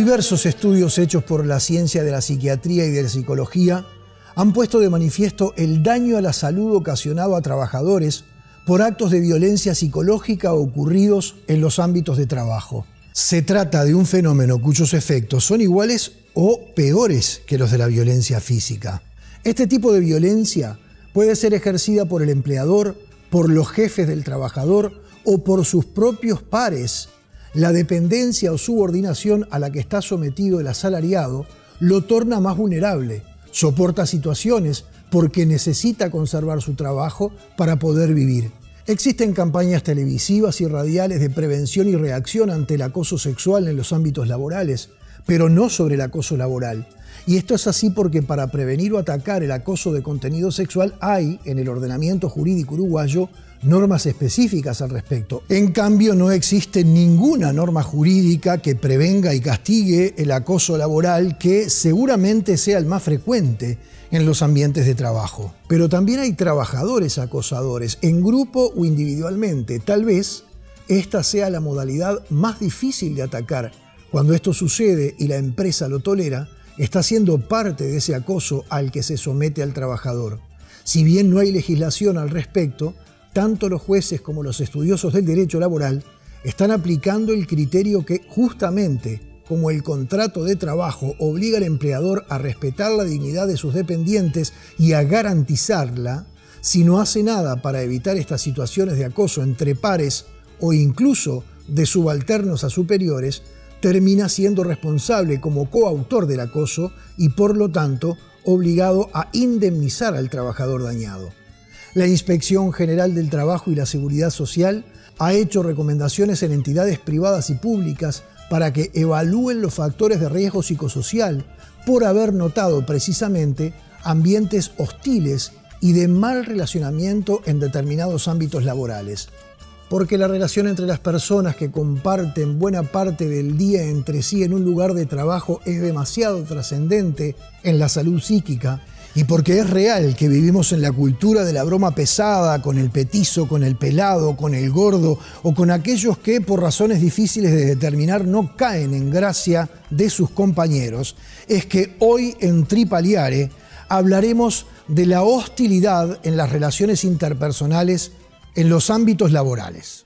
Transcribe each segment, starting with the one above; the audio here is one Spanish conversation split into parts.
Diversos estudios hechos por la ciencia de la psiquiatría y de la psicología han puesto de manifiesto el daño a la salud ocasionado a trabajadores por actos de violencia psicológica ocurridos en los ámbitos de trabajo. Se trata de un fenómeno cuyos efectos son iguales o peores que los de la violencia física. Este tipo de violencia puede ser ejercida por el empleador, por los jefes del trabajador o por sus propios pares. La dependencia o subordinación a la que está sometido el asalariado lo torna más vulnerable. Soporta situaciones porque necesita conservar su trabajo para poder vivir. Existen campañas televisivas y radiales de prevención y reacción ante el acoso sexual en los ámbitos laborales, pero no sobre el acoso laboral. Y esto es así porque para prevenir o atacar el acoso de contenido sexual hay, en el ordenamiento jurídico uruguayo, normas específicas al respecto. En cambio, no existe ninguna norma jurídica que prevenga y castigue el acoso laboral, que seguramente sea el más frecuente en los ambientes de trabajo. Pero también hay trabajadores acosadores, en grupo o individualmente. Tal vez esta sea la modalidad más difícil de atacar. Cuando esto sucede y la empresa lo tolera, está siendo parte de ese acoso al que se somete al trabajador. Si bien no hay legislación al respecto, tanto los jueces como los estudiosos del derecho laboral están aplicando el criterio que, justamente como el contrato de trabajo obliga al empleador a respetar la dignidad de sus dependientes y a garantizarla, si no hace nada para evitar estas situaciones de acoso entre pares o incluso de subalternos a superiores, termina siendo responsable como coautor del acoso y, por lo tanto, obligado a indemnizar al trabajador dañado. La Inspección General del Trabajo y la Seguridad Social ha hecho recomendaciones en entidades privadas y públicas para que evalúen los factores de riesgo psicosocial por haber notado precisamente ambientes hostiles y de mal relacionamiento en determinados ámbitos laborales. Porque la relación entre las personas que comparten buena parte del día entre sí en un lugar de trabajo es demasiado trascendente en la salud psíquica, y porque es real que vivimos en la cultura de la broma pesada, con el petizo, con el pelado, con el gordo o con aquellos que por razones difíciles de determinar no caen en gracia de sus compañeros, es que hoy en Tripaliare hablaremos de la hostilidad en las relaciones interpersonales en los ámbitos laborales.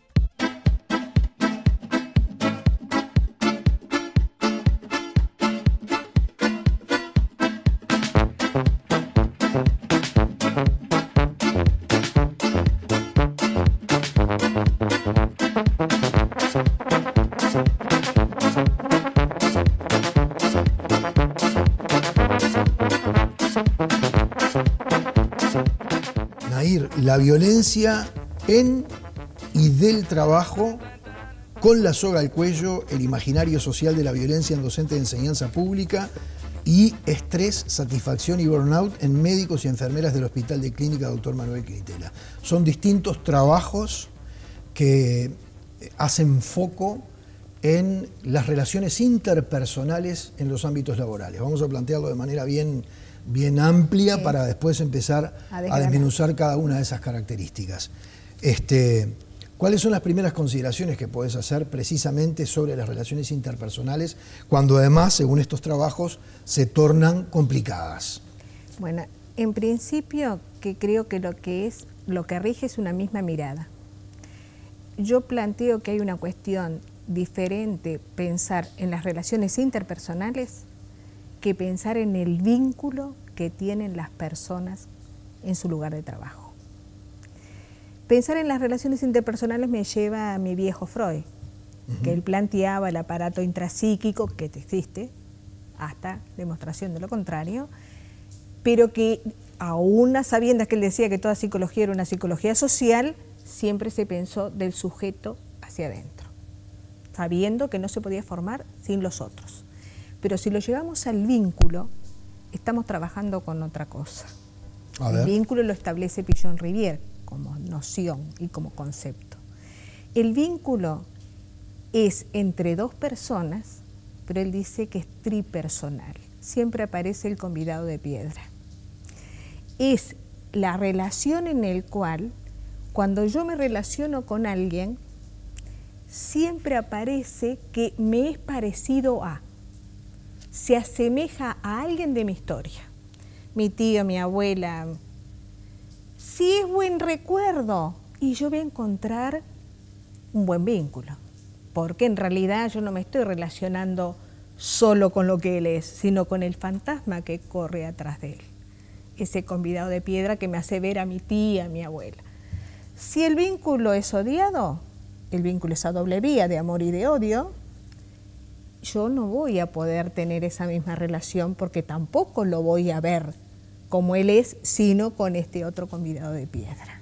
Nair, la violencia en y del trabajo, con la soga al cuello, el imaginario social de la violencia en docentes de enseñanza pública y estrés, satisfacción y burnout en médicos y enfermeras del Hospital de Clínica Dr. Manuel Critela. Son distintos trabajos que hacen foco en las relaciones interpersonales en los ámbitos laborales. Vamos a plantearlo de manera bien amplia para después empezar a desmenuzar cada una de esas características. ¿Cuáles son las primeras consideraciones que podés hacer precisamente sobre las relaciones interpersonales cuando además, según estos trabajos, se tornan complicadas? Bueno, en principio que creo que lo que rige es una misma mirada. Yo planteo que hay una cuestión diferente pensar en las relaciones interpersonales que pensar en el vínculo que tienen las personas en su lugar de trabajo. Pensar en las relaciones interpersonales me lleva a mi viejo Freud, que él planteaba el aparato intrapsíquico que existe, hasta demostración de lo contrario, pero que aún a sabiendas que él decía que toda psicología era una psicología social, siempre se pensó del sujeto hacia adentro, sabiendo que no se podía formar sin los otros. Pero si lo llevamos al vínculo, estamos trabajando con otra cosa. El vínculo lo establece Pillon-Rivière como noción y como concepto. El vínculo es entre dos personas, pero él dice que es tripersonal. Siempre aparece el convidado de piedra. Es la relación en el cual, cuando yo me relaciono con alguien, siempre aparece que me es parecido a. se asemeja a alguien de mi historia, mi tío, mi abuela, si es buen recuerdo, y yo voy a encontrar un buen vínculo, porque en realidad yo no me estoy relacionando solo con lo que él es, sino con el fantasma que corre atrás de él, ese convidado de piedra que me hace ver a mi tía, a mi abuela. Si el vínculo es odiado, el vínculo es a doble vía de amor y de odio, yo no voy a poder tener esa misma relación porque tampoco lo voy a ver como él es, sino con este otro convidado de piedra.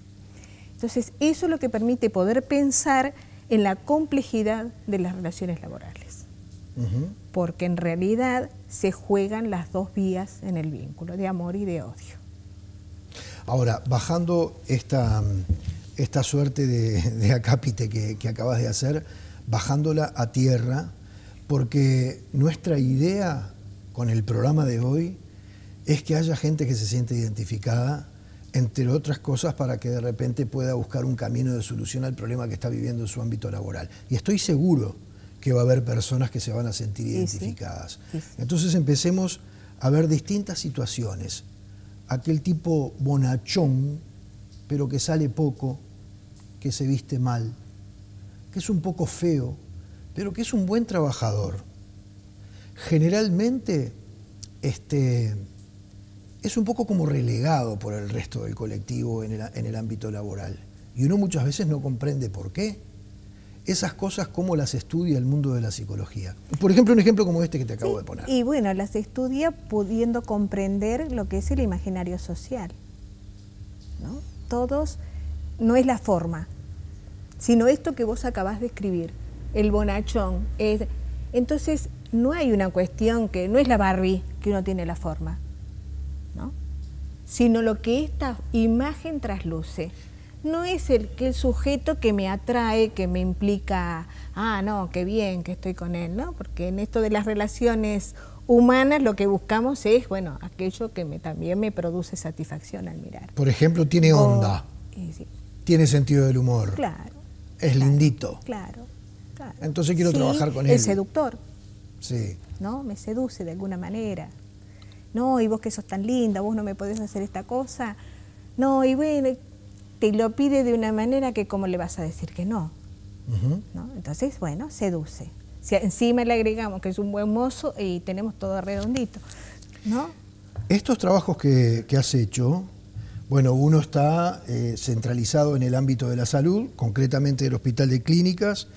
Entonces, eso es lo que permite poder pensar en la complejidad de las relaciones laborales. Porque en realidad se juegan las dos vías en el vínculo, de amor y de odio. Ahora, bajando esta suerte de acápite que acabas de hacer, bajándola a tierra, porque nuestra idea con el programa de hoy es que haya gente que se siente identificada, entre otras cosas, para que de repente pueda buscar un camino de solución al problema que está viviendo en su ámbito laboral. Y estoy seguro que va a haber personas que se van a sentir identificadas. Sí. Entonces empecemos a ver distintas situaciones. Aquel tipo bonachón, pero que sale poco, que se viste mal, que es un poco feo, pero que es un buen trabajador. Generalmente es un poco como relegado por el resto del colectivo en el ámbito laboral. Y uno muchas veces no comprende por qué. Esas cosas, cómo las estudia el mundo de la psicología. Por ejemplo, un ejemplo como este que te acabo de poner. Y bueno, las estudia pudiendo comprender lo que es el imaginario social, ¿no? Todos, no es la forma, sino esto que vos acabás de escribir, el bonachón. Entonces, no hay una cuestión que, no es la Barbie que uno tiene la forma, ¿no? Sino lo que esta imagen trasluce. No es el sujeto que me atrae, que me implica, ah, no, qué bien que estoy con él, ¿no? Porque en esto de las relaciones humanas lo que buscamos es, bueno, aquello que también me produce satisfacción al mirar. Por ejemplo, tiene onda, sí. Tiene sentido del humor, claro, es lindito. Claro. Entonces quiero trabajar con él. El seductor, sí. ¿no? Me seduce de alguna manera. No, y vos que sos tan linda, vos no me podés hacer esta cosa. No, y bueno, te lo pide de una manera que cómo le vas a decir que no, ¿no? Entonces, bueno, seduce. Si encima le agregamos que es un buen mozo y tenemos todo redondito, ¿no? Estos trabajos que has hecho, bueno, uno está centralizado en el ámbito de la salud, concretamente el Hospital de Clínicas,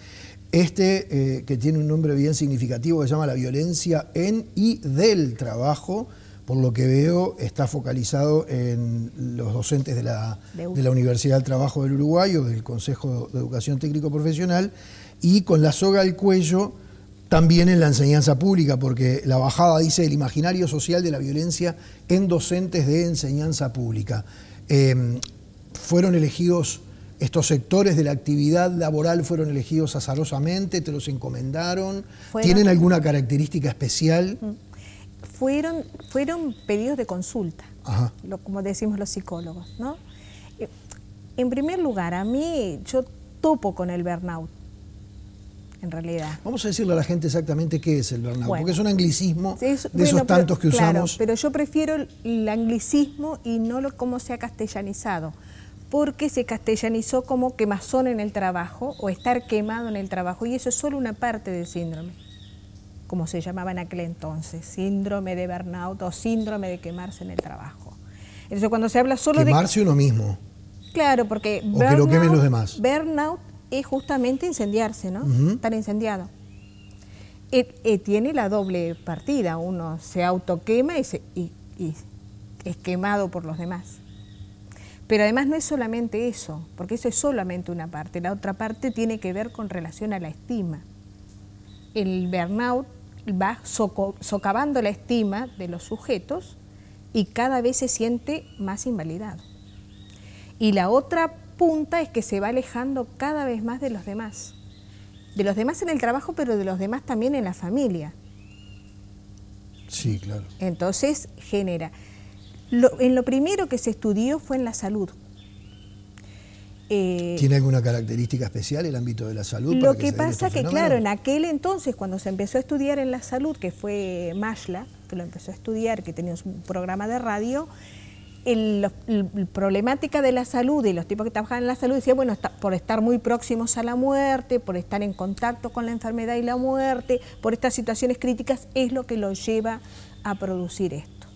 que tiene un nombre bien significativo, que se llama la violencia en y del trabajo. Por lo que veo, está focalizado en los docentes de la Universidad del Trabajo del Uruguay o del Consejo de Educación Técnico Profesional, y con la soga al cuello también en la enseñanza pública, porque la bajada dice el imaginario social de la violencia en docentes de enseñanza pública. Fueron elegidos, estos sectores de la actividad laboral fueron elegidos azarosamente, te los encomendaron, ¿tienen alguna característica especial? Fueron pedidos de consulta, como decimos los psicólogos, ¿no? En primer lugar, a mí, yo topo con el burnout, en realidad. Vamos a decirle a la gente exactamente qué es el burnout, porque es un anglicismo de esos tantos que usamos. Pero yo prefiero el anglicismo y no cómo se ha castellanizado, porque se castellanizó como quemazón en el trabajo o estar quemado en el trabajo, y eso es solo una parte del síndrome, como se llamaba en aquel entonces, síndrome de burnout o síndrome de quemarse en el trabajo. Entonces, cuando se habla solo quemarse uno mismo. Claro, porque o que lo quemen los demás. Burnout es justamente incendiarse, ¿no? Estar incendiado. Tiene la doble partida, uno se autoquema y es quemado por los demás. Pero además no es solamente eso, porque eso es solamente una parte. La otra parte tiene que ver con relación a la estima. El burnout va socavando la estima de los sujetos y cada vez se siente más invalidado. Y la otra punta es que se va alejando cada vez más de los demás en el trabajo, pero de los demás también en la familia. Sí, claro. Entonces genera. En lo primero que se estudió fue en la salud. ¿Tiene alguna característica especial el ámbito de la salud? Lo que pasa que, claro, en aquel entonces, cuando se empezó a estudiar en la salud, que fue Mashla, que lo empezó a estudiar, que tenía un programa de radio, la problemática de la salud y los tipos que trabajaban en la salud decían, bueno, por estar muy próximos a la muerte, por estar en contacto con la enfermedad y la muerte, por estas situaciones críticas, es lo que los lleva a producir esto.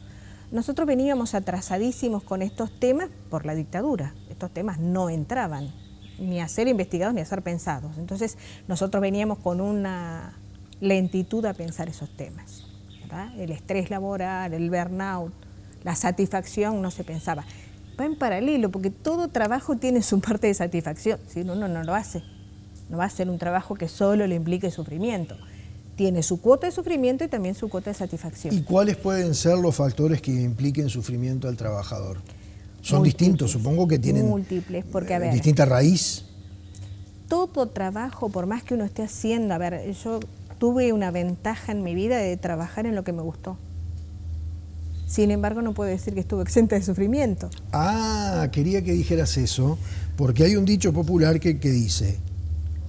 Nosotros veníamos atrasadísimos con estos temas por la dictadura. Estos temas no entraban ni a ser investigados ni a ser pensados. Entonces nosotros veníamos con una lentitud a pensar esos temas, ¿verdad? El estrés laboral, el burnout, la satisfacción no se pensaba. Va en paralelo porque todo trabajo tiene su parte de satisfacción. Si uno no lo hace, no va a ser un trabajo que solo le implique sufrimiento. Tiene su cuota de sufrimiento y también su cuota de satisfacción. ¿Y cuáles pueden ser los factores que impliquen sufrimiento al trabajador? Son múltiples, distintos, supongo que tienen múltiples, porque, a ver, distinta raíz. Todo trabajo, por más que uno esté haciendo, a ver, yo tuve una ventaja en mi vida de trabajar en lo que me gustó. Sin embargo, no puedo decir que estuve exenta de sufrimiento. Ah, quería que dijeras eso, porque hay un dicho popular que dice,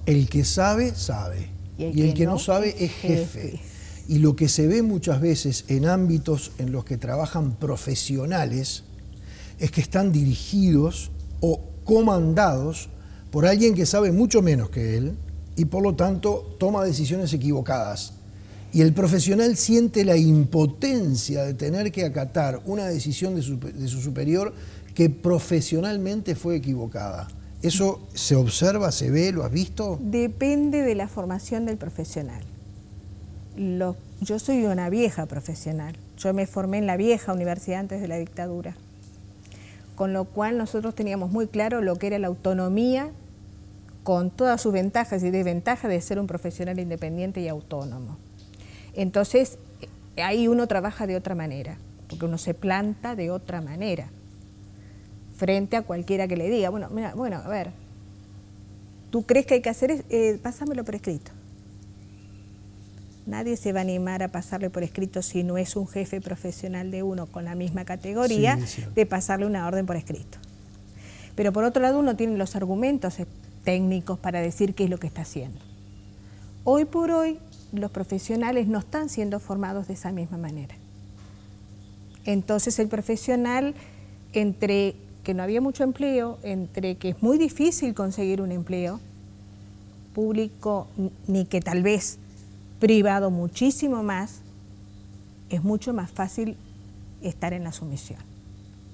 el que sabe, sabe. Y el que no sabe es jefe. Y lo que se ve muchas veces en ámbitos en los que trabajan profesionales es que están dirigidos o comandados por alguien que sabe mucho menos que él y por lo tanto toma decisiones equivocadas. Y el profesional siente la impotencia de tener que acatar una decisión de su superior que profesionalmente fue equivocada. ¿Eso se observa, se ve, lo has visto? Depende de la formación del profesional. Yo soy una vieja profesional. Yo me formé en la vieja universidad antes de la dictadura. Con lo cual nosotros teníamos muy claro lo que era la autonomía, con todas sus ventajas y desventajas de ser un profesional independiente y autónomo. Entonces, ahí uno trabaja de otra manera, porque uno se planta de otra manera. Frente a cualquiera que le diga, bueno, mira, bueno, a ver, ¿tú crees que hay que hacer pásamelo por escrito? Nadie se va a animar a pasarle por escrito si no es un jefe profesional de uno con la misma categoría, sí, de pasarle una orden por escrito. Pero por otro lado uno tiene los argumentos técnicos para decir qué es lo que está haciendo. Hoy por hoy los profesionales no están siendo formados de esa misma manera. Entonces el profesional, entre que no había mucho empleo, entre que es muy difícil conseguir un empleo público, ni que tal vez privado muchísimo más, es mucho más fácil estar en la sumisión.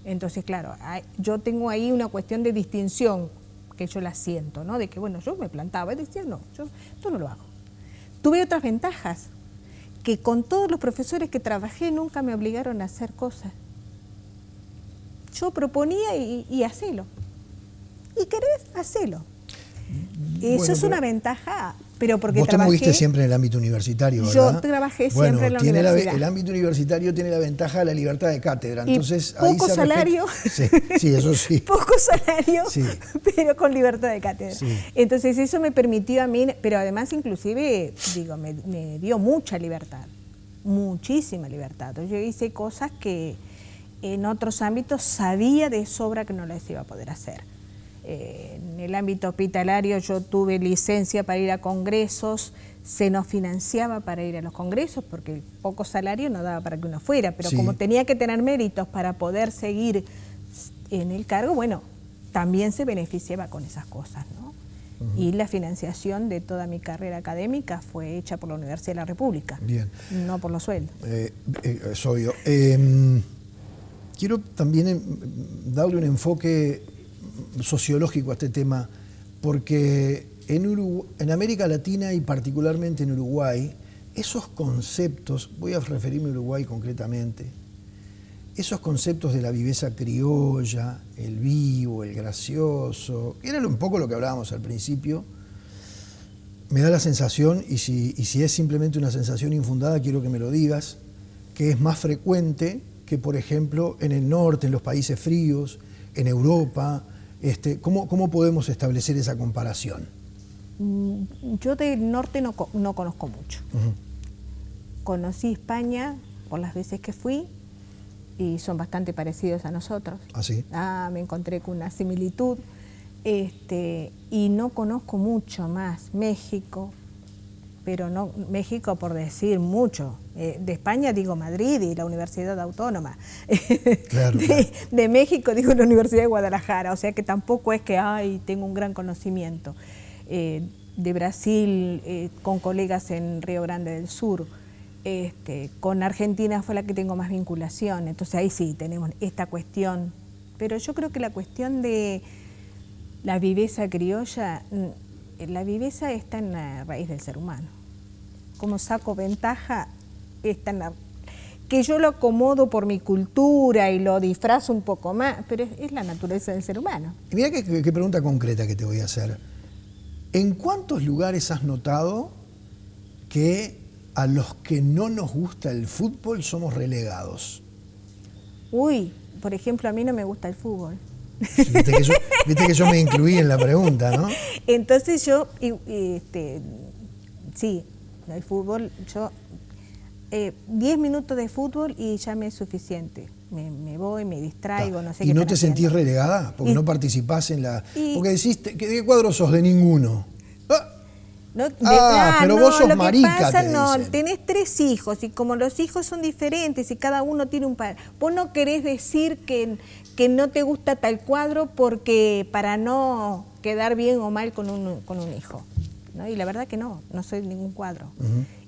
Entonces, claro, yo tengo ahí una cuestión de distinción que yo la siento, ¿no? De que, bueno, yo me plantaba y decía, no, yo no lo hago. Tuve otras ventajas, que con todos los profesores que trabajé nunca me obligaron a hacer cosas. Yo proponía y hacelo. ¿Y querés? Hacelo. Eso bueno, es una ventaja, pero porque vos te moviste siempre en el ámbito universitario, ¿verdad? Yo trabajé siempre en la universidad. El ámbito universitario tiene la ventaja de la libertad de cátedra. Entonces, y poco salario. Sí, eso sí. Poco salario, sí, pero con libertad de cátedra. Sí. Entonces eso me permitió a mí, pero además inclusive, digo, me dio mucha libertad, muchísima libertad. Yo hice cosas que en otros ámbitos sabía de sobra que no las iba a poder hacer. En el ámbito hospitalario yo tuve licencia para ir a congresos, se nos financiaba para ir a los congresos porque el poco salario no daba para que uno fuera, pero sí, como tenía que tener méritos para poder seguir en el cargo, bueno, también se beneficiaba con esas cosas, ¿no? Y la financiación de toda mi carrera académica fue hecha por la Universidad de la República, no por los sueldos. Es obvio. Quiero también darle un enfoque sociológico a este tema, porque en América Latina y particularmente en Uruguay, esos conceptos, voy a referirme a Uruguay concretamente, esos conceptos de la viveza criolla, el vivo, el gracioso, que era un poco lo que hablábamos al principio, me da la sensación, y si es simplemente una sensación infundada, quiero que me lo digas, que es más frecuente que, por ejemplo, en el norte, en los países fríos, en Europa. ¿Cómo podemos establecer esa comparación? Yo del norte no conozco mucho. Conocí España por las veces que fui y son bastante parecidos a nosotros. ¿Ah, sí? Me encontré con una similitud. Y no conozco mucho más. México, pero no México por decir mucho. De España digo Madrid y la Universidad Autónoma. Claro, de México digo la Universidad de Guadalajara, o sea que tampoco es que tengo un gran conocimiento. De Brasil, con colegas en Río Grande del Sur. Con Argentina fue la que tengo más vinculación, entonces ahí sí tenemos esta cuestión. Pero yo creo que la cuestión de la viveza criolla, la viveza está en la raíz del ser humano. Como saco ventaja, está en la... que yo lo acomodo por mi cultura y lo disfrazo un poco más, pero es la naturaleza del ser humano. Y mira qué pregunta concreta que te voy a hacer. ¿En cuántos lugares has notado que a los que no nos gusta el fútbol somos relegados? Uy, por ejemplo, a mí no me gusta el fútbol. Viste que yo me incluí en la pregunta, ¿no? Entonces yo, sí, el fútbol, yo 10 minutos de fútbol y ya me es suficiente. Me voy, me distraigo, no sé qué. ¿Y no te sentís relegada? Porque no participás en la... Porque decís, ¿de qué cuadro sos? De ninguno. Pero vos sos marica, pasa, te no, dicen. tenés 3 hijos y como los hijos son diferentes y cada uno tiene un padre, vos no querés decir que no te gusta tal cuadro porque para no quedar bien o mal con un hijo, ¿no? Y la verdad que no soy ningún cuadro.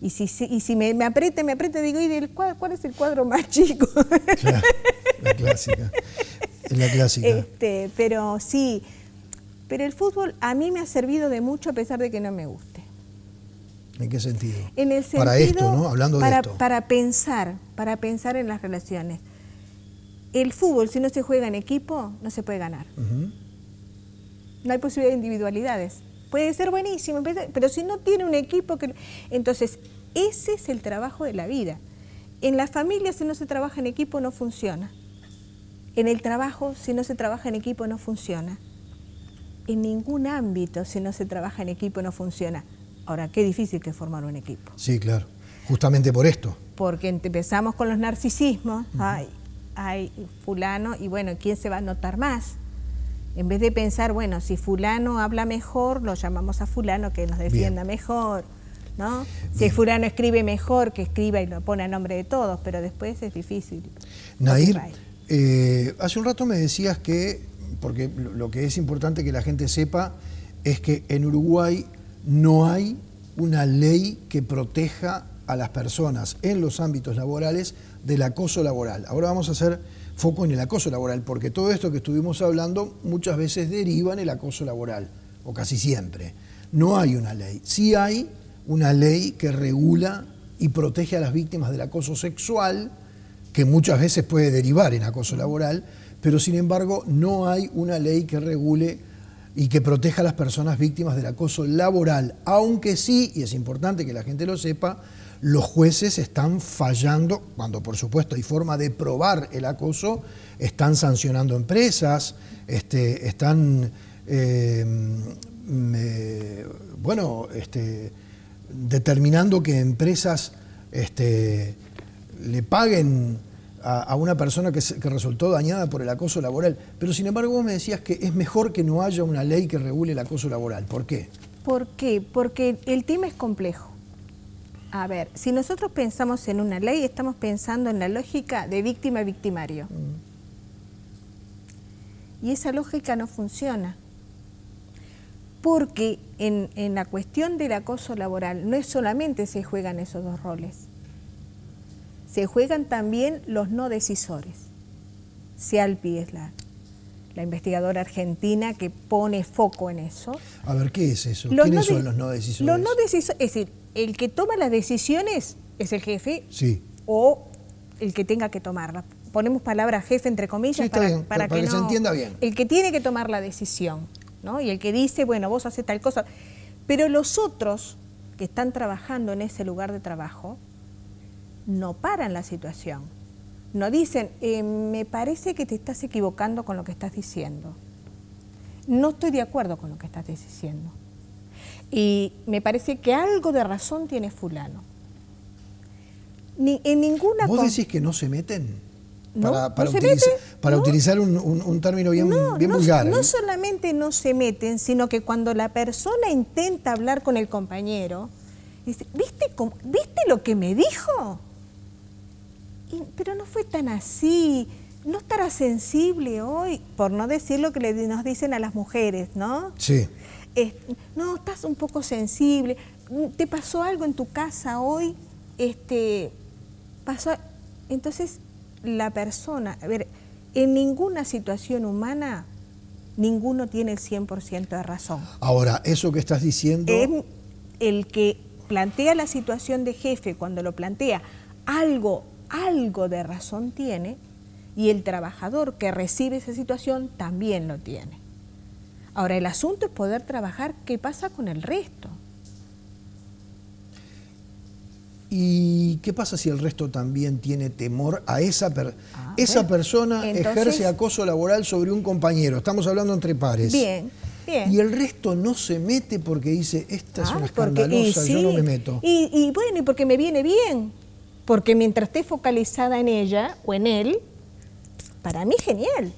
Y si me aprieta, digo, ¿y cuál es el cuadro más chico? Claro, la clásica. Es la clásica. Pero sí, pero el fútbol a mí me ha servido de mucho a pesar de que no me guste. ¿En qué sentido? En el sentido, para esto, ¿no? Hablando de esto. Para pensar en las relaciones. El fútbol, si no se juega en equipo, no se puede ganar. No hay posibilidad de individualidades. Puede ser buenísimo, pero si no tiene un equipo... Entonces, ese es el trabajo de la vida. En la familia, si no se trabaja en equipo, no funciona. En el trabajo, si no se trabaja en equipo, no funciona. En ningún ámbito, si no se trabaja en equipo, no funciona. Ahora, qué difícil que es formar un equipo. Sí, claro. Justamente por esto. Porque empezamos con los narcisismos. Ay, fulano, y bueno, ¿quién se va a notar más? En vez de pensar, bueno, si fulano habla mejor, lo llamamos a fulano que nos defienda mejor, ¿no? Si fulano escribe mejor, que escriba y lo pone a nombre de todos, pero después es difícil. Nair, hace un rato me decías que, porque lo que es importante que la gente sepa, es que en Uruguay no hay una ley que proteja a las personas en los ámbitos laborales del acoso laboral. Ahora vamos a hacer foco en el acoso laboral, porque todo esto que estuvimos hablando muchas veces deriva en el acoso laboral, o casi siempre. No hay una ley. Sí hay una ley que regula y protege a las víctimas del acoso sexual, que muchas veces puede derivar en acoso laboral, pero sin embargo no hay una ley que regule y que proteja a las personas víctimas del acoso laboral, aunque sí, y es importante que la gente lo sepa, los jueces están fallando, cuando por supuesto hay forma de probar el acoso, están sancionando empresas, están determinando que empresas le paguen a una persona que resultó dañada por el acoso laboral. Pero sin embargo vos me decías que es mejor que no haya una ley que regule el acoso laboral. ¿Por qué? ¿Por qué? Porque el tema es complejo. A ver, si nosotros pensamos en una ley, estamos pensando en la lógica de víctima-victimario. Y esa lógica no funciona. Porque en la cuestión del acoso laboral no es solamente se juegan esos dos roles. Se juegan también los no decisores. Cialpi es la investigadora argentina que pone foco en eso. A ver, ¿qué es eso? ¿Quiénes son los no decisores? Los no decisores, es decir, el que toma las decisiones es el jefe, sí, o el que tenga que tomarla. Ponemos palabra jefe entre comillas, sí, para que se entienda bien. El que tiene que tomar la decisión, ¿no? Y el que dice, bueno, vos haces tal cosa. Pero los otros que están trabajando en ese lugar de trabajo no paran la situación. No dicen, me parece que te estás equivocando con lo que estás diciendo. No estoy de acuerdo con lo que estás diciendo. Y me parece que algo de razón tiene fulano. En ninguna... ¿Vos decís que no se meten? No, Para no se utilizar, meten. para utilizar un término bien vulgar. No solamente no se meten, sino que cuando la persona intenta hablar con el compañero, dice, ¿viste lo que me dijo? Pero no fue tan así, no estará sensible hoy, por no decir lo que nos dicen a las mujeres, ¿no? Sí. No, estás un poco sensible, ¿te pasó algo en tu casa hoy? Pasó. Entonces, la persona, a ver, en ninguna situación humana, ninguno tiene el 100% de razón. Ahora, eso que estás diciendo... El que plantea la situación de jefe, cuando lo plantea, algo de razón tiene, y el trabajador que recibe esa situación también lo tiene. Ahora, el asunto es poder trabajar qué pasa con el resto. ¿Y qué pasa si el resto también tiene temor a esa persona ejerce acoso laboral sobre un compañero? Estamos hablando entre pares. Bien. Y el resto no se mete porque dice, esta es una escandalosa, yo no me meto. Y bueno, y porque me viene bien. Porque mientras esté focalizada en ella o en él, para mí genial.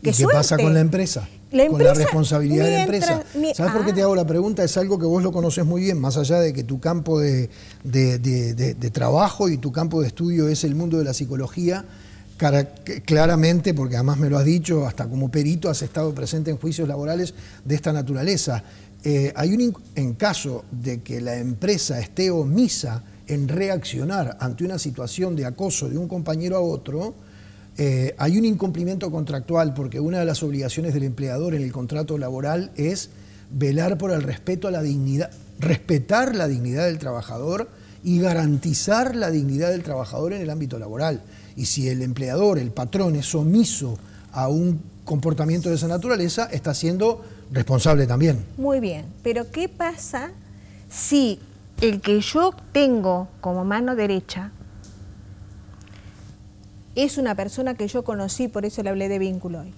¿Y qué pasa con la empresa? Con la responsabilidad de la empresa. ¿Sabes por qué te hago la pregunta? Es algo que vos lo conocés muy bien, más allá de que tu campo de trabajo y tu campo de estudio es el mundo de la psicología, claramente, porque además me lo has dicho, hasta como perito has estado presente en juicios laborales de esta naturaleza. En caso de que la empresa esté omisa en reaccionar ante una situación de acoso de un compañero a otro, hay un incumplimiento contractual, porque una de las obligaciones del empleador en el contrato laboral es velar por el respeto a la dignidad, respetar la dignidad del trabajador y garantizar la dignidad del trabajador en el ámbito laboral. Y si el empleador, el patrón, es omiso a un comportamiento de esa naturaleza, está siendo responsable también. Muy bien, pero ¿qué pasa si el que yo tengo como mano derecha es una persona que yo conocí, por eso le hablé de vínculo hoy?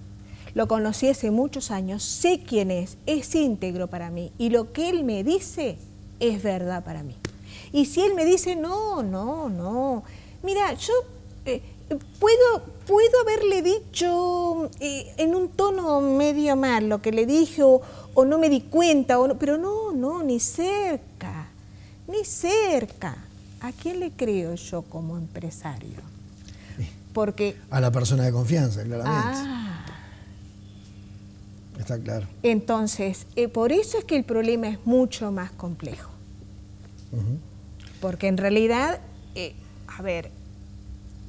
Lo conocí hace muchos años, sé quién es íntegro para mí, y lo que él me dice es verdad para mí. Y si él me dice, no, mira, yo puedo haberle dicho en un tono medio mal lo que le dije, o no me di cuenta, pero no, ni cerca. ¿A quién le creo yo como empresario? Porque a la persona de confianza, claramente. Está claro. Entonces, por eso es que el problema es mucho más complejo. Porque en realidad, a ver,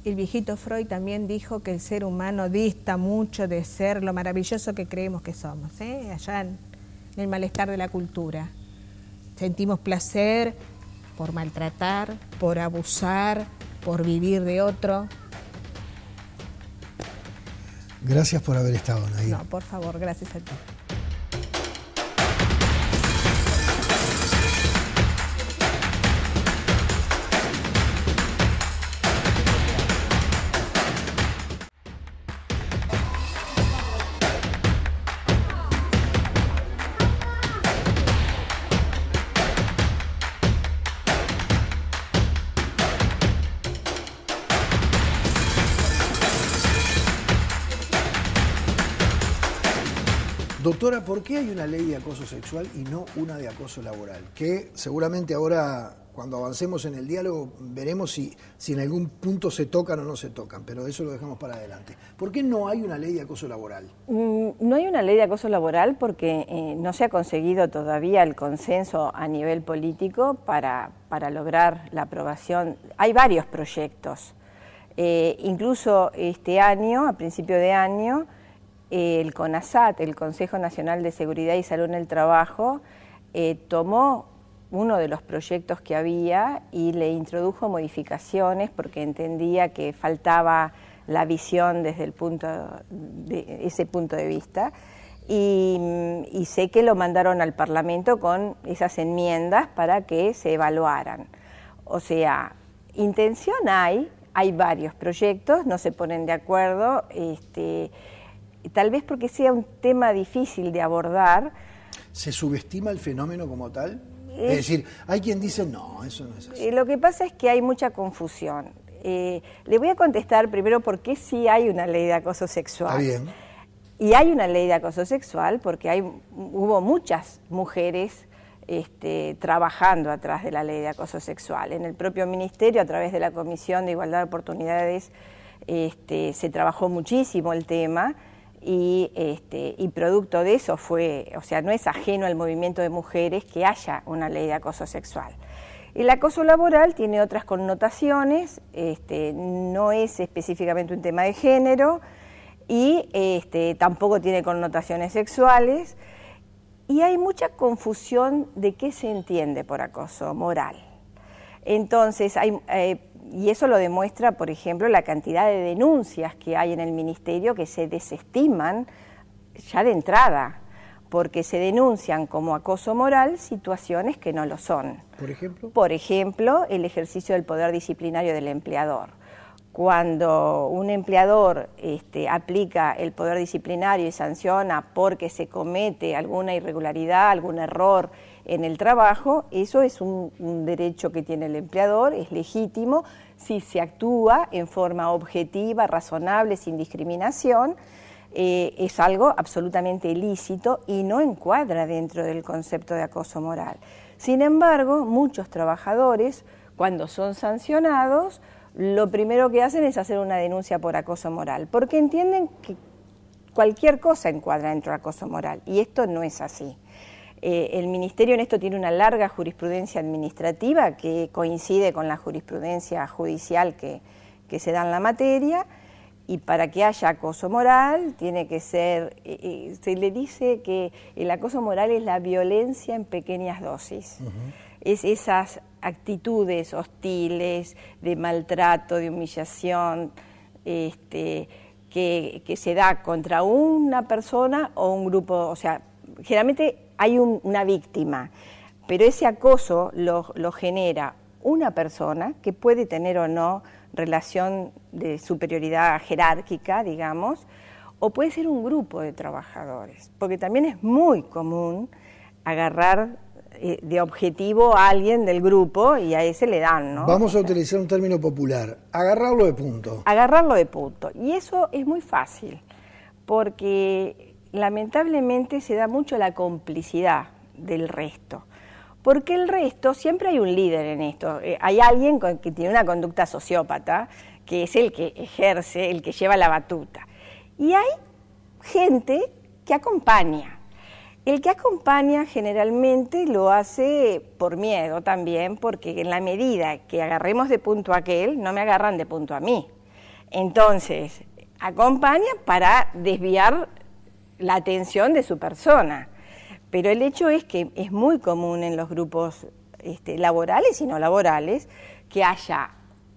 el viejito Freud también dijo que el ser humano dista mucho de ser lo maravilloso que creemos que somos, allá en el malestar de la cultura. Sentimos placer por maltratar, por abusar, por vivir de otro. Gracias por haber estado, Nair. No, por favor, gracias a ti. Doctora, ¿por qué hay una ley de acoso sexual y no una de acoso laboral? Que seguramente ahora, cuando avancemos en el diálogo, veremos si en algún punto se tocan o no se tocan, pero eso lo dejamos para adelante. ¿Por qué no hay una ley de acoso laboral? No hay una ley de acoso laboral porque no se ha conseguido todavía el consenso a nivel político para lograr la aprobación. Hay varios proyectos. Incluso este año, a principio de año, el CONASAT, el Consejo Nacional de Seguridad y Salud en el Trabajo, tomó uno de los proyectos que había y le introdujo modificaciones porque entendía que faltaba la visión desde ese punto de vista. Y sé que lo mandaron al Parlamento con esas enmiendas para que se evaluaran. O sea, intención hay varios proyectos, no se ponen de acuerdo, tal vez porque sea un tema difícil de abordar. ¿Se subestima el fenómeno como tal? Es decir, hay quien dice, no, eso no es así. Lo que pasa es que hay mucha confusión. Le voy a contestar primero por qué sí hay una ley de acoso sexual. Está bien. Y hay una ley de acoso sexual porque hubo muchas mujeres trabajando atrás de la ley de acoso sexual. En el propio ministerio, a través de la Comisión de Igualdad de Oportunidades, se trabajó muchísimo el tema y producto de eso fue, o sea, no es ajeno al movimiento de mujeres que haya una ley de acoso sexual. El acoso laboral tiene otras connotaciones, no es específicamente un tema de género y tampoco tiene connotaciones sexuales, y hay mucha confusión de qué se entiende por acoso moral. Entonces, y eso lo demuestra, por ejemplo, la cantidad de denuncias que hay en el ministerio que se desestiman ya de entrada, porque se denuncian como acoso moral situaciones que no lo son. ¿Por ejemplo? Por ejemplo, el ejercicio del poder disciplinario del empleador. Cuando un empleador aplica el poder disciplinario y sanciona porque se comete alguna irregularidad, algún error en el trabajo, eso es un derecho que tiene el empleador, es legítimo si se actúa en forma objetiva, razonable, sin discriminación. Es algo absolutamente ilícito y no encuadra dentro del concepto de acoso moral. Sin embargo, muchos trabajadores, cuando son sancionados, lo primero que hacen es hacer una denuncia por acoso moral, porque entienden que cualquier cosa encuadra dentro del acoso moral, y esto no es así. El Ministerio en esto tiene una larga jurisprudencia administrativa que coincide con la jurisprudencia judicial que se da en la materia, y para que haya acoso moral tiene que ser, se le dice que el acoso moral es la violencia en pequeñas dosis. Es esas actitudes hostiles, de maltrato, de humillación, que se da contra una persona o un grupo, o sea, generalmente hay una víctima, pero ese acoso lo genera una persona que puede tener o no relación de superioridad jerárquica, digamos, o puede ser un grupo de trabajadores, porque también es muy común agarrar de objetivo a alguien del grupo y a ese le dan, ¿no? Vamos a utilizar un término popular, agarrarlo de punto. Agarrarlo de punto. Y eso es muy fácil, porque lamentablemente se da mucho la complicidad del resto. Porque el resto, siempre hay un líder en esto. Hay alguien que tiene una conducta sociópata, que es el que ejerce, el que lleva la batuta. Y hay gente que acompaña. El que acompaña generalmente lo hace por miedo también, porque en la medida que agarremos de punto a aquel, no me agarran de punto a mí. Entonces, acompaña para desviar la atención de su persona. Pero el hecho es que es muy común en los grupos laborales y no laborales que haya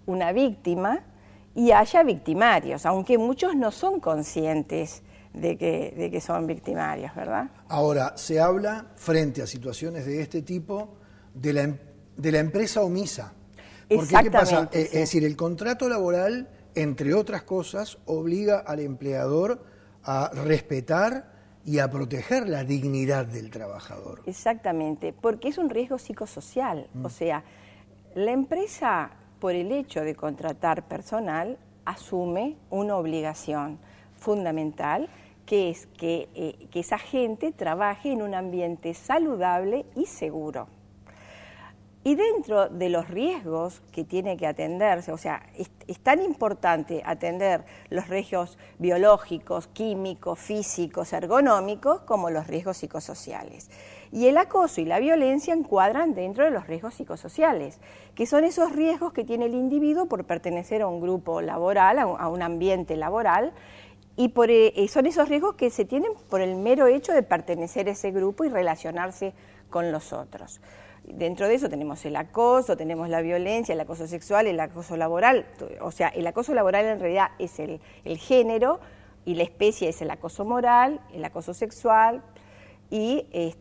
una víctima y haya victimarios, aunque muchos no son conscientes de que son victimarios, ¿verdad? Ahora, se habla, frente a situaciones de este tipo, de la empresa omisa. Porque, ¿qué pasa? Sí. Es decir, el contrato laboral, entre otras cosas, obliga al empleador a respetar y a proteger la dignidad del trabajador. Exactamente, porque es un riesgo psicosocial. O sea, la empresa, por el hecho de contratar personal, asume una obligación fundamental, que es que esa gente trabaje en un ambiente saludable y seguro. Y dentro de los riesgos que tiene que atenderse, o sea, es tan importante atender los riesgos biológicos, químicos, físicos, ergonómicos, como los riesgos psicosociales. Y el acoso y la violencia encuadran dentro de los riesgos psicosociales, que son esos riesgos que tiene el individuo por pertenecer a un grupo laboral, a un ambiente laboral, y son esos riesgos que se tienen por el mero hecho de pertenecer a ese grupo y relacionarse con los otros. Dentro de eso tenemos el acoso, tenemos la violencia, el acoso sexual, el acoso laboral. O sea, el acoso laboral en realidad es el género y la especie es el acoso moral, el acoso sexual y el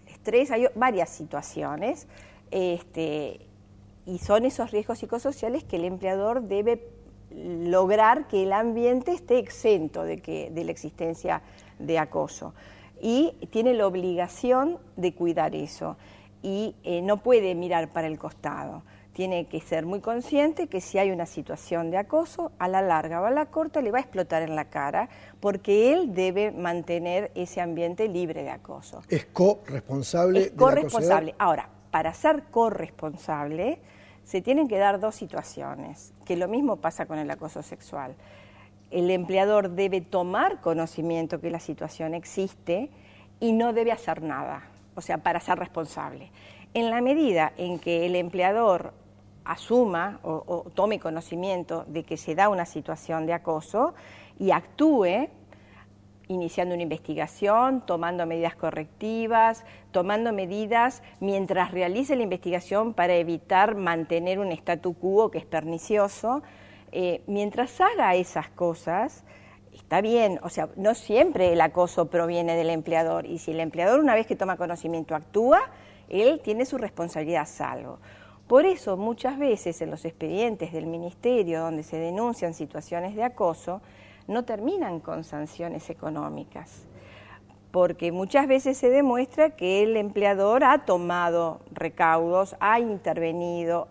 estrés. Hay varias situaciones y son esos riesgos psicosociales que el empleador debe lograr que el ambiente esté exento de la existencia de acoso. Y tiene la obligación de cuidar eso. Y no puede mirar para el costado, tiene que ser muy consciente que si hay una situación de acoso, a la larga o a la corta le va a explotar en la cara, porque él debe mantener ese ambiente libre de acoso. ¿Es corresponsable? Es corresponsable. Ahora, para ser corresponsable, se tienen que dar dos situaciones, que lo mismo pasa con el acoso sexual. El empleador debe tomar conocimiento que la situación existe y no debe hacer nada, o sea, para ser responsable. En la medida en que el empleador asuma o tome conocimiento de que se da una situación de acoso y actúe, iniciando una investigación, tomando medidas correctivas, tomando medidas mientras realice la investigación para evitar mantener un statu quo que es pernicioso, mientras haga esas cosas, está bien, o sea, no siempre el acoso proviene del empleador, y si el empleador una vez que toma conocimiento actúa, él tiene su responsabilidad a salvo. Por eso muchas veces en los expedientes del Ministerio donde se denuncian situaciones de acoso, no terminan con sanciones económicas, porque muchas veces se demuestra que el empleador ha tomado recaudos, ha intervenido,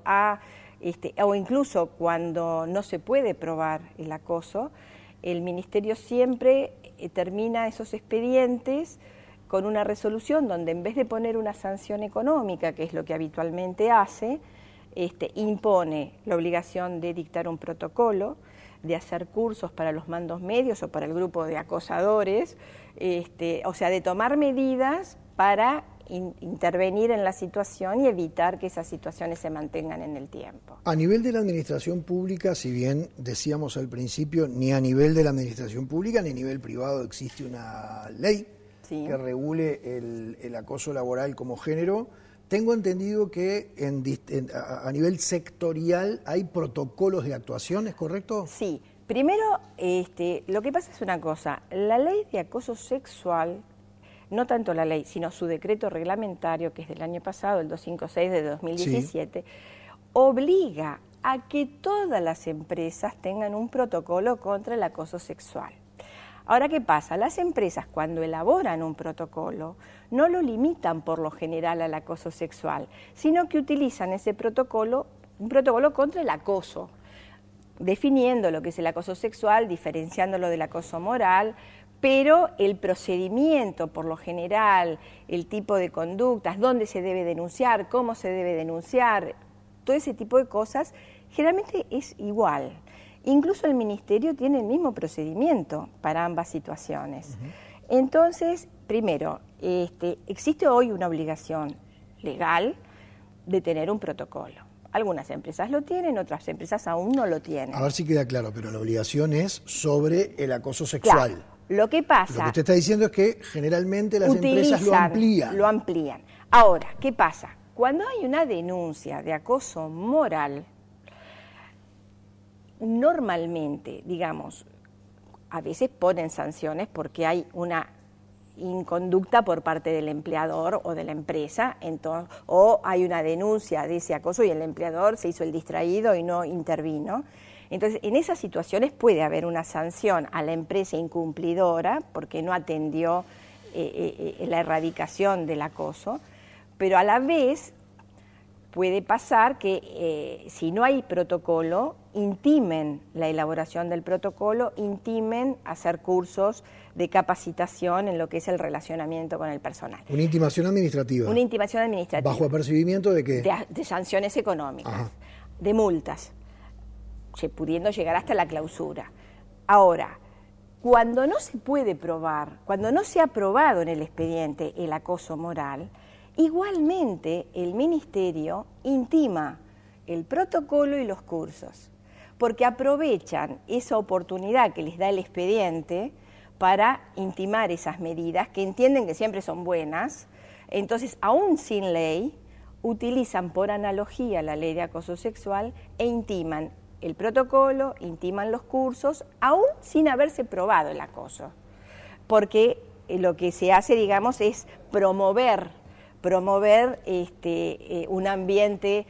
o incluso cuando no se puede probar el acoso, el Ministerio siempre termina esos expedientes con una resolución donde en vez de poner una sanción económica, que es lo que habitualmente hace, impone la obligación de dictar un protocolo, de hacer cursos para los mandos medios o para el grupo de acosadores, o sea, de tomar medidas para intervenir en la situación y evitar que esas situaciones se mantengan en el tiempo. A nivel de la administración pública, si bien decíamos al principio, ni a nivel de la administración pública ni a nivel privado existe una ley que regule el acoso laboral como género, tengo entendido que a nivel sectorial hay protocolos de actuación, ¿es correcto? Sí. Primero, lo que pasa es una cosa, la ley de acoso sexual, no tanto la ley, sino su decreto reglamentario, que es del año pasado, el 256 de 2017, obliga a que todas las empresas tengan un protocolo contra el acoso sexual. Ahora, ¿qué pasa? Las empresas, cuando elaboran un protocolo, no lo limitan por lo general al acoso sexual, sino que utilizan ese protocolo, un protocolo contra el acoso, definiendo lo que es el acoso sexual, diferenciándolo del acoso moral, pero el procedimiento, por lo general, el tipo de conductas, dónde se debe denunciar, cómo se debe denunciar, todo ese tipo de cosas, generalmente es igual. Incluso el Ministerio tiene el mismo procedimiento para ambas situaciones. Entonces, primero, existe hoy una obligación legal de tener un protocolo. Algunas empresas lo tienen, otras empresas aún no lo tienen. A ver si queda claro, pero la obligación es sobre el acoso sexual. Claro. Lo que pasa... Lo que usted está diciendo es que generalmente las empresas lo amplían. Lo amplían. Ahora, ¿qué pasa? Cuando hay una denuncia de acoso moral, normalmente, digamos, a veces ponen sanciones porque hay una inconducta por parte del empleador o de la empresa, o hay una denuncia de ese acoso y el empleador se hizo el distraído y no intervino. Entonces, en esas situaciones puede haber una sanción a la empresa incumplidora porque no atendió la erradicación del acoso, pero a la vez puede pasar que si no hay protocolo, intimen la elaboración del protocolo, intimen hacer cursos de capacitación en lo que es el relacionamiento con el personal. Una intimación administrativa. Una intimación administrativa. ¿Bajo apercibimiento de qué? De sanciones económicas, de multas, pudiendo llegar hasta la clausura. Ahora, cuando no se puede probar, cuando no se ha probado en el expediente el acoso moral, igualmente el Ministerio intima el protocolo y los cursos, porque aprovechan esa oportunidad que les da el expediente para intimar esas medidas que entienden que siempre son buenas. Entonces, aún sin ley, utilizan por analogía la ley de acoso sexual e intiman el protocolo, intiman los cursos, aún sin haberse probado el acoso, porque lo que se hace, digamos, es promover un ambiente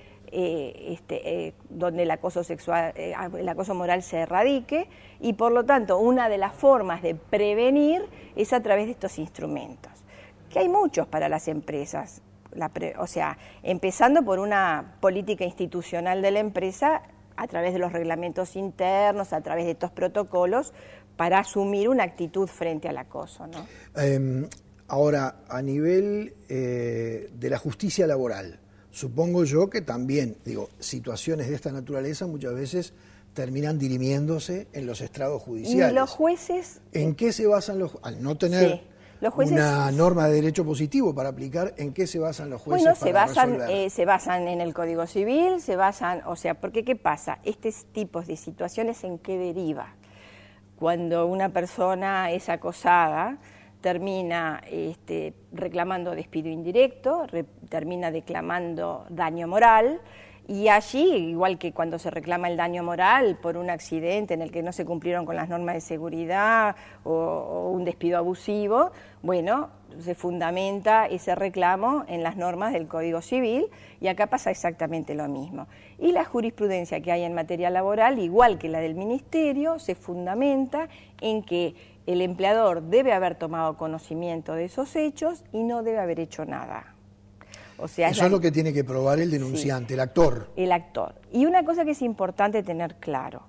donde el acoso sexual, el acoso moral se erradique, y por lo tanto una de las formas de prevenir es a través de estos instrumentos, que hay muchos para las empresas. o sea, empezando por una política institucional de la empresa a través de los reglamentos internos, a través de estos protocolos, para asumir una actitud frente al acoso, ¿no? Ahora, a nivel de la justicia laboral, supongo yo que también, digo, situaciones de esta naturaleza muchas veces terminan dirimiéndose en los estrados judiciales. Y los jueces... ¿En qué se basan los jueces? Al no tener... Sí. Los jueces, una norma de derecho positivo para aplicar, ¿en qué se basan los jueces bueno, para resolver? Se basan en el Código Civil, o sea, porque ¿qué pasa? Estos tipos de situaciones, ¿en qué deriva? Cuando una persona es acosada, termina reclamando despido indirecto, termina reclamando daño moral, y allí, igual que cuando se reclama el daño moral por un accidente en el que no se cumplieron con las normas de seguridad o un despido abusivo, bueno, se fundamenta ese reclamo en las normas del Código Civil y acá pasa exactamente lo mismo. Y la jurisprudencia que hay en materia laboral, igual que la del Ministerio, se fundamenta en que el empleador debe haber tomado conocimiento de esos hechos y no debe haber hecho nada. O sea, eso es lo que tiene que probar el denunciante, sí, el actor. El actor. Y una cosa que es importante tener claro,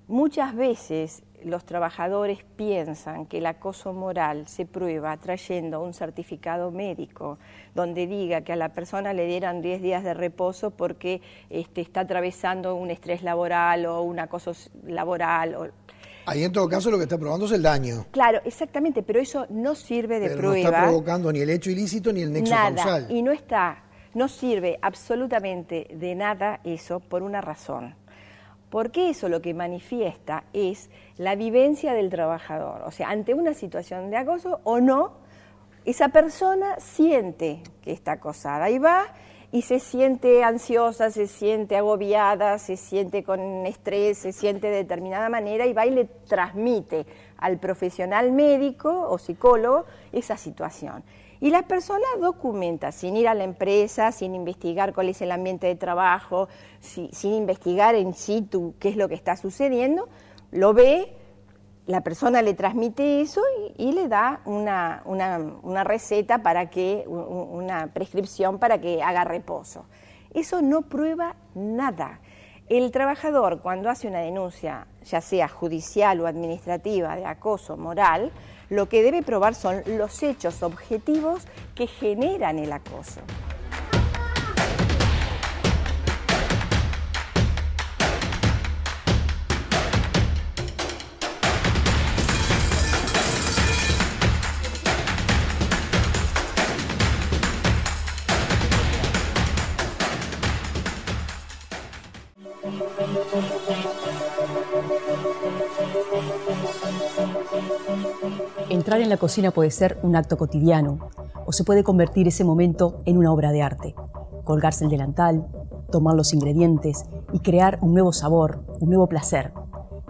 muchas veces los trabajadores piensan que el acoso moral se prueba trayendo un certificado médico donde diga que a la persona le dieran 10 días de reposo porque está atravesando un estrés laboral o un acoso laboral. Ahí en todo caso lo que está probando es el daño. Claro, exactamente, pero eso no sirve de prueba. No está provocando ni el hecho ilícito ni el nexo causal. Y no sirve absolutamente de nada eso por una razón. Porque eso lo que manifiesta es la vivencia del trabajador. O sea, ante una situación de acoso o no, esa persona siente que está acosada y va y se siente ansiosa, se siente agobiada, se siente con estrés, se siente de determinada manera y va y le transmite al profesional médico o psicólogo esa situación. Y la persona documenta, sin ir a la empresa, sin investigar cuál es el ambiente de trabajo, sin investigar en situ qué es lo que está sucediendo, lo ve, la persona le transmite eso y le da una receta para que, una prescripción para que haga reposo. Eso no prueba nada. El trabajador, cuando hace una denuncia, ya sea judicial o administrativa, de acoso moral, lo que debe probar son los hechos objetivos que generan el acoso. Entrar en la cocina puede ser un acto cotidiano o se puede convertir ese momento en una obra de arte. Colgarse el delantal, tomar los ingredientes y crear un nuevo sabor, un nuevo placer.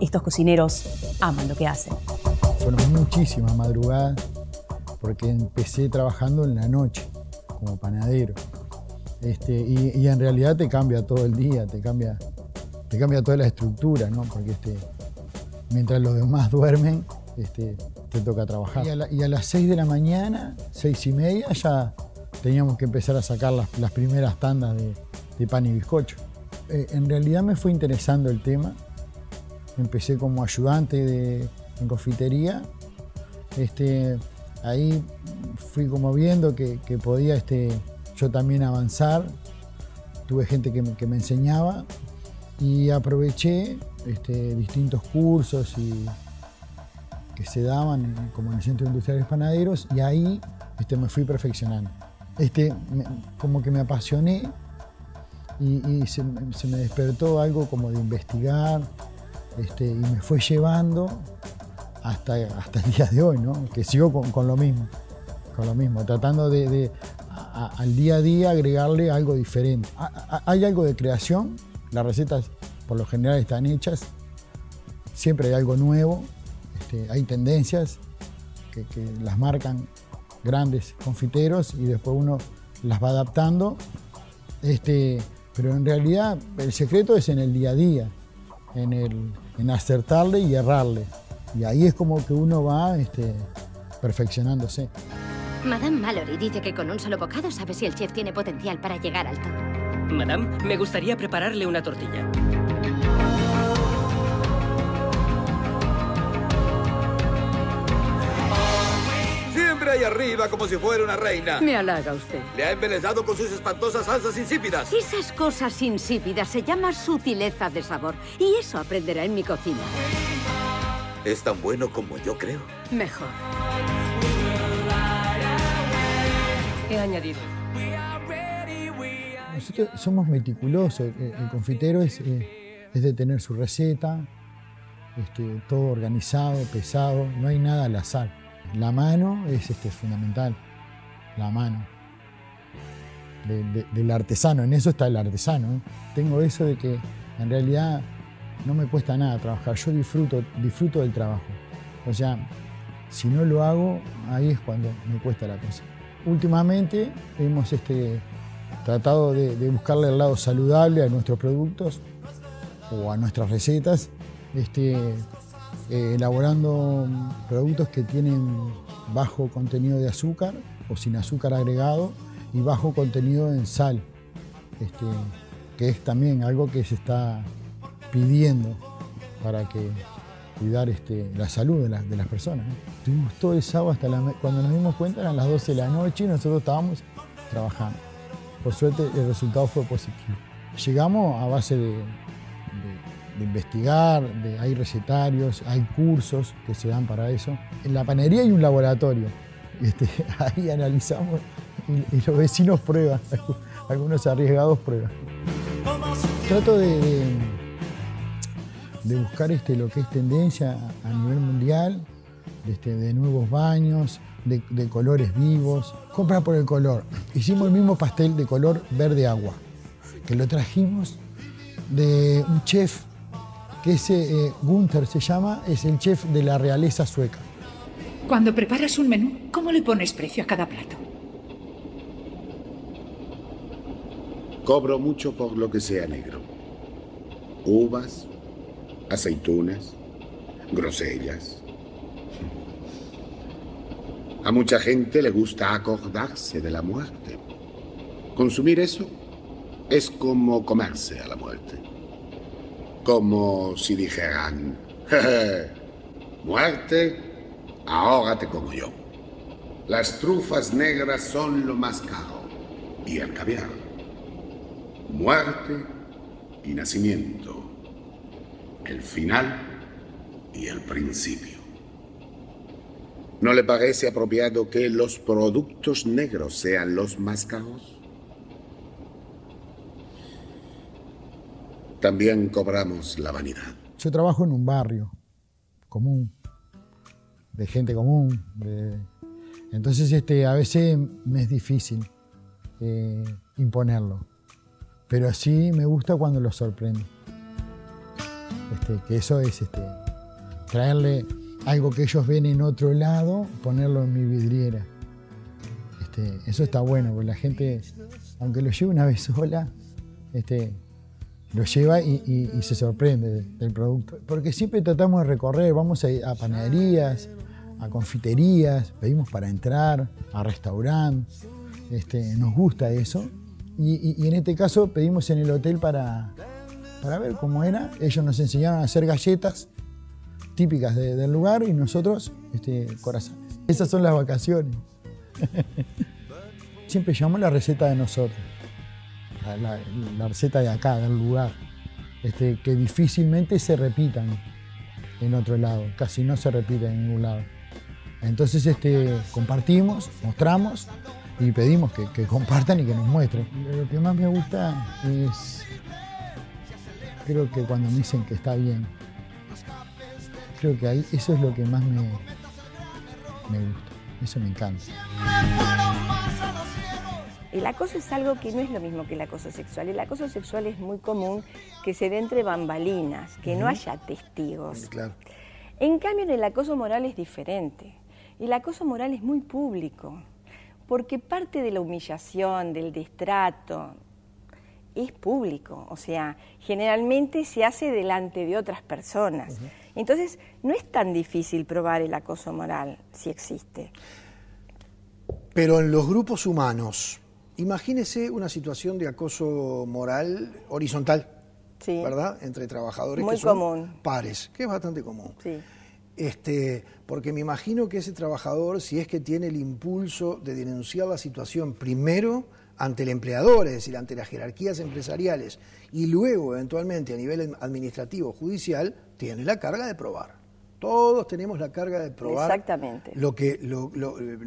Estos cocineros aman lo que hacen. Fueron muchísimas madrugadas porque empecé trabajando en la noche como panadero. Y en realidad te cambia todo el día, te cambia toda la estructura, ¿no? Porque mientras los demás duermen, te toca trabajar. Y a las 6 de la mañana, 6:30, ya teníamos que empezar a sacar las primeras tandas de pan y bizcocho. En realidad me fue interesando el tema. Empecé como ayudante en confitería. Ahí fui como viendo que podía yo también avanzar. Tuve gente que me enseñaba y aproveché distintos cursos que se daban como en el Centro Industrial de Panaderos y ahí me fui perfeccionando. Como que me apasioné y se me despertó algo como de investigar y me fue llevando hasta el día de hoy, ¿no? Que sigo con lo mismo, tratando al día a día agregarle algo diferente. Hay algo de creación, las recetas por lo general están hechas, siempre hay algo nuevo, hay tendencias que las marcan grandes confiteros y después uno las va adaptando, pero en realidad el secreto es en el día a día, en acertarle y errarle, y ahí es como que uno va perfeccionándose. Madame Mallory dice que con un solo bocado sabe si el chef tiene potencial para llegar alto. Madame, me gustaría prepararle una tortilla. Siempre ahí arriba como si fuera una reina. Me halaga usted. Le ha embelesado con sus espantosas salsas insípidas. Esas cosas insípidas se llama sutileza de sabor. Y eso aprenderá en mi cocina. ¿Es tan bueno como yo creo? Mejor. He añadido. Nosotros somos meticulosos. El confitero es de tener su receta, todo organizado, pesado. No hay nada al azar. La mano es fundamental. La mano. Del artesano. En eso está el artesano. Tengo eso de que en realidad no me cuesta nada trabajar. Yo disfruto del trabajo. O sea, si no lo hago, ahí es cuando me cuesta la cosa. Últimamente hemos tratado de buscarle el lado saludable a nuestros productos o a nuestras recetas, elaborando productos que tienen bajo contenido de azúcar o sin azúcar agregado y bajo contenido en sal, que es también algo que se está pidiendo para cuidar la salud de las personas. Estuvimos todo el sábado cuando nos dimos cuenta eran las 12 de la noche y nosotros estábamos trabajando. Por suerte el resultado fue positivo. Llegamos a base de investigar, hay recetarios, hay cursos que se dan para eso. En la panadería hay un laboratorio. Ahí analizamos y los vecinos prueban, algunos arriesgados prueban. Trato de buscar lo que es tendencia a nivel mundial, de nuevos baños, de colores vivos. Compra por el color. Hicimos el mismo pastel de color verde agua, que lo trajimos de un chef que Gunther se llama, es el chef de la realeza sueca. Cuando preparas un menú, ¿cómo le pones precio a cada plato? Cobro mucho por lo que sea negro. Uvas, aceitunas, grosellas. A mucha gente le gusta acordarse de la muerte. Consumir eso es como comerse a la muerte. Como si dijeran, muerte, ahora te como yo. Las trufas negras son lo más caro y el caviar. Muerte y nacimiento. El final y el principio. ¿No le parece apropiado que los productos negros sean los más caros? También cobramos la vanidad. Yo trabajo en un barrio común, de gente común. Entonces a veces me es difícil imponerlo. Pero sí me gusta cuando los sorprendo. Que eso es traerle algo que ellos ven en otro lado, ponerlo en mi vidriera. Eso está bueno, porque la gente, aunque lo lleve una vez sola, lo lleva y se sorprende del producto. Porque siempre tratamos de recorrer, vamos a panaderías, a confiterías, pedimos para entrar, a restaurantes, nos gusta eso. Y en este caso pedimos en el hotel para ver cómo era. Ellos nos enseñaron a hacer galletas típicas del lugar y nosotros corazones. Esas son las vacaciones. Siempre llamamos la receta de nosotros. La receta de acá, del lugar, que difícilmente se repitan en otro lado, casi no se repite en ningún lado. Entonces compartimos, mostramos y pedimos que compartan y que nos muestren. Lo que más me gusta es, creo que cuando me dicen que está bien, creo que ahí eso es lo que más me gusta, eso me encanta. El acoso es algo que no es lo mismo que el acoso sexual. El acoso sexual es muy común que se dé entre bambalinas, que no haya testigos. Claro. En cambio, en el acoso moral es diferente. El acoso moral es muy público, porque parte de la humillación, del destrato, es público. O sea, generalmente se hace delante de otras personas. Entonces, no es tan difícil probar el acoso moral, si existe. Pero en los grupos humanos, imagínese una situación de acoso moral horizontal, sí, ¿verdad? Entre trabajadores muy que son común, pares, que es bastante común. Sí. Porque me imagino que ese trabajador, si es que tiene el impulso de denunciar la situación primero ante el empleador, es decir, ante las jerarquías empresariales, y luego eventualmente a nivel administrativo, judicial, tiene la carga de probar. Todos tenemos la carga de probar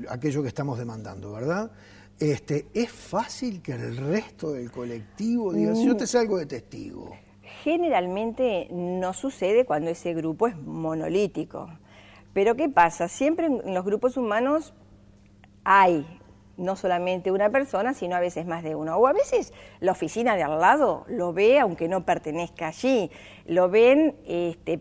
aquello que estamos demandando, ¿verdad? ¿Es fácil que el resto del colectivo diga, si yo te salgo de testigo? Generalmente no sucede cuando ese grupo es monolítico. Pero ¿qué pasa? Siempre en los grupos humanos hay no solamente una persona, sino a veces más de uno. O a veces la oficina de al lado lo ve, aunque no pertenezca allí. Lo ven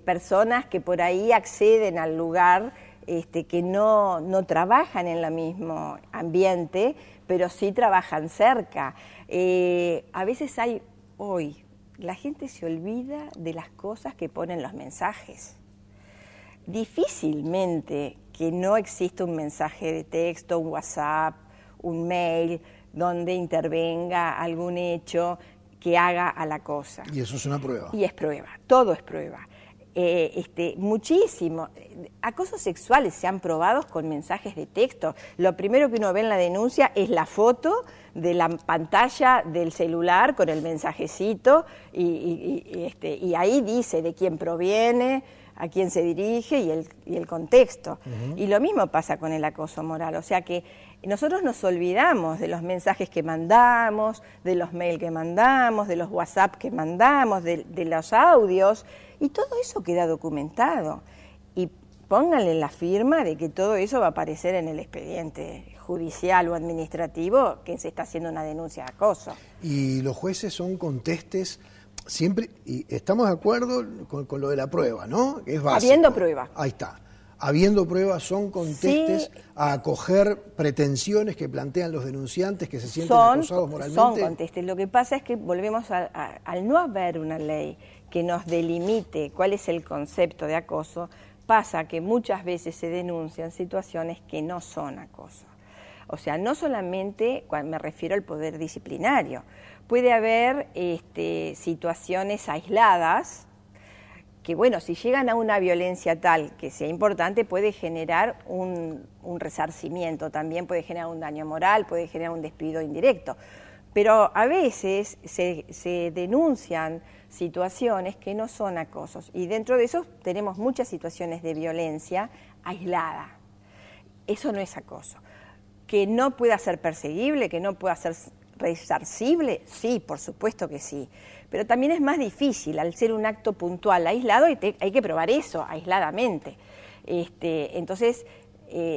personas que por ahí acceden al lugar, que no trabajan en el mismo ambiente, pero sí trabajan cerca. A veces la gente se olvida de las cosas que ponen los mensajes. Difícilmente que no exista un mensaje de texto, un WhatsApp, un mail, donde intervenga algún hecho que haga a la cosa. Y eso es una prueba. Y es prueba, todo es prueba. Muchísimo. Acosos sexuales se han probado con mensajes de texto. Lo primero que uno ve en la denuncia es la foto de la pantalla del celular con el mensajecito y ahí dice de quién proviene, a quién se dirige y el contexto. Y lo mismo pasa con el acoso moral, o sea que nosotros nos olvidamos de los mensajes que mandamos, de los mails que mandamos, de los WhatsApp que mandamos, de los audios, y todo eso queda documentado. Y pónganle la firma de que todo eso va a aparecer en el expediente judicial o administrativo que se está haciendo una denuncia de acoso. Y los jueces son contestes siempre, y estamos de acuerdo con lo de la prueba, ¿no? Es básico. Habiendo prueba. Ahí está. Habiendo pruebas, son contestes a acoger pretensiones que plantean los denunciantes que se sienten acosados moralmente. Son contestes. Lo que pasa es que volvemos al no haber una ley que nos delimite cuál es el concepto de acoso, pasa que muchas veces se denuncian situaciones que no son acoso. O sea, no solamente cuando me refiero al poder disciplinario, puede haber situaciones aisladas que, bueno, si llegan a una violencia tal que sea importante, puede generar un resarcimiento, también puede generar un daño moral, puede generar un despido indirecto. Pero a veces se denuncian situaciones que no son acosos, y dentro de eso tenemos muchas situaciones de violencia aislada. Eso no es acoso. ¿Que no pueda ser perseguible, que no pueda ser resarcible? Sí, por supuesto que sí. Pero también es más difícil, al ser un acto puntual, aislado, y hay que probar eso aisladamente. Entonces,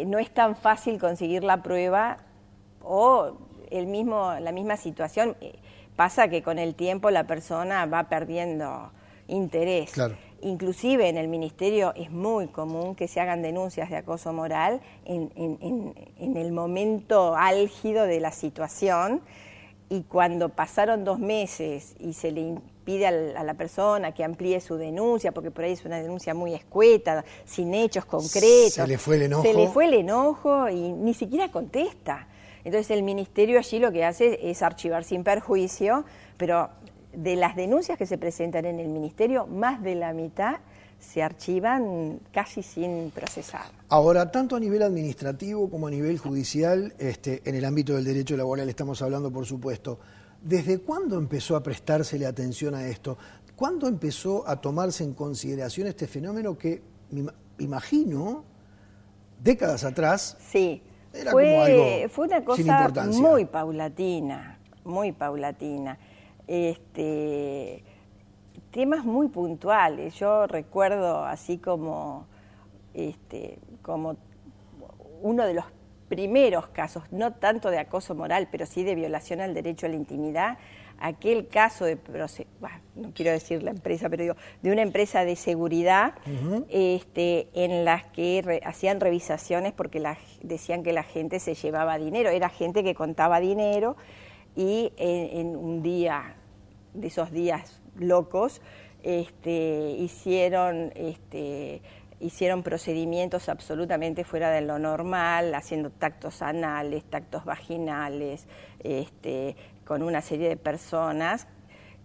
no es tan fácil conseguir la prueba, o la misma situación. Pasa que con el tiempo la persona va perdiendo interés. Claro. Inclusive en el Ministerio es muy común que se hagan denuncias de acoso moral en el momento álgido de la situación, y cuando pasaron 2 meses y se le impide a la persona que amplíe su denuncia, porque por ahí es una denuncia muy escueta, sin hechos concretos. Se le fue el enojo. Se le fue el enojo y ni siquiera contesta. Entonces el Ministerio allí lo que hace es archivar sin perjuicio, pero de las denuncias que se presentan en el Ministerio, más de la mitad se archivan casi sin procesar. Ahora, tanto a nivel administrativo como a nivel judicial, en el ámbito del derecho laboral estamos hablando, por supuesto, ¿desde cuándo empezó a prestársele atención a esto? ¿Cuándo empezó a tomarse en consideración este fenómeno que, me imagino, décadas atrás, sí, era como algo fue una cosa sin importancia? Muy paulatina, muy paulatina. Temas muy puntuales. Yo recuerdo así como uno de los primeros casos, no tanto de acoso moral, pero sí de violación al derecho a la intimidad, aquel caso no quiero decir la empresa, pero digo, de una empresa de seguridad, en las que hacían revisaciones porque decían que la gente se llevaba dinero, era gente que contaba dinero, y en un día de esos días locos, hicieron hicieron procedimientos absolutamente fuera de lo normal, haciendo tactos anales, tactos vaginales, con una serie de personas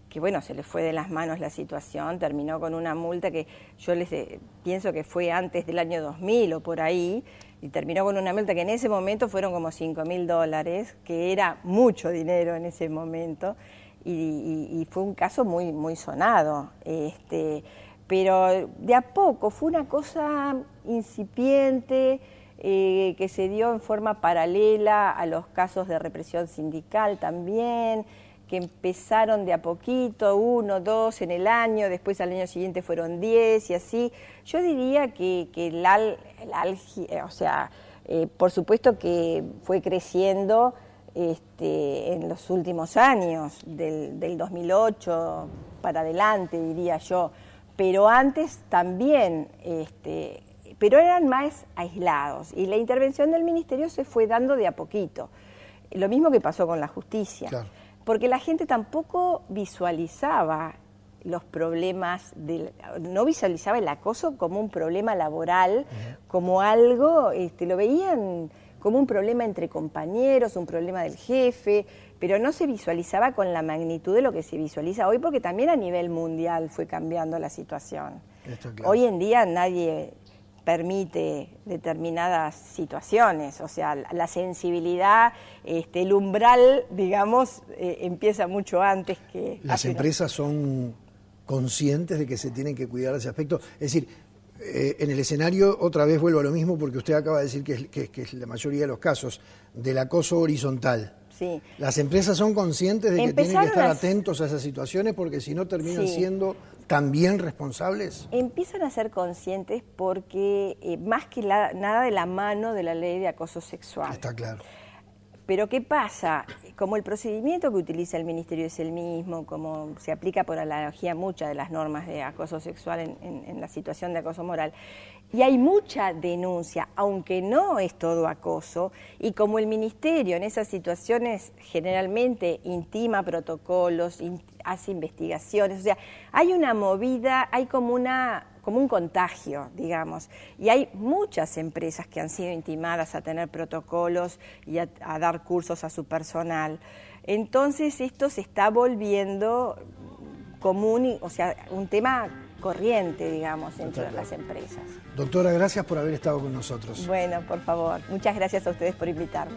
que, bueno, se les fue de las manos la situación, terminó con una multa que yo pienso que fue antes del año 2000 o por ahí, y terminó con una multa que en ese momento fueron como $5.000, que era mucho dinero en ese momento, y fue un caso muy, muy sonado. Pero de a poco fue una cosa incipiente que se dio en forma paralela a los casos de represión sindical también, que empezaron de a poquito, 1, 2 en el año, después al año siguiente fueron 10 y así. Yo diría que por supuesto que fue creciendo en los últimos años, del 2008 para adelante, diría yo. Pero antes también, pero eran más aislados y la intervención del Ministerio se fue dando de a poquito. Lo mismo que pasó con la justicia, claro. Porque la gente tampoco visualizaba los problemas, no visualizaba el acoso como un problema laboral, como algo, lo veían como un problema entre compañeros, un problema del jefe, pero no se visualizaba con la magnitud de lo que se visualiza hoy, porque también a nivel mundial fue cambiando la situación. Claro. Hoy en día nadie permite determinadas situaciones, o sea, la sensibilidad, el umbral, digamos, empieza mucho antes que... Las empresas son conscientes de que se tienen que cuidar de ese aspecto, es decir, en el escenario, otra vez vuelvo a lo mismo, porque usted acaba de decir que es la mayoría de los casos del acoso horizontal. Sí. Las empresas son conscientes de que tienen que estar atentos a esas situaciones, porque si no terminan siendo también responsables. Empiezan a ser conscientes porque más que nada de la mano de la ley de acoso sexual. Está claro. Pero ¿qué pasa? Como el procedimiento que utiliza el Ministerio es el mismo, como se aplica por analogía muchas de las normas de acoso sexual en la situación de acoso moral, y hay mucha denuncia, aunque no es todo acoso, y como el Ministerio en esas situaciones generalmente intima protocolos, hace investigaciones, o sea, hay una movida, hay como un contagio, digamos, y hay muchas empresas que han sido intimadas a tener protocolos y a dar cursos a su personal. Entonces esto se está volviendo común, o sea, un tema corriente, digamos, entre las empresas. Doctora, gracias por haber estado con nosotros. Bueno, por favor, muchas gracias a ustedes por invitarme.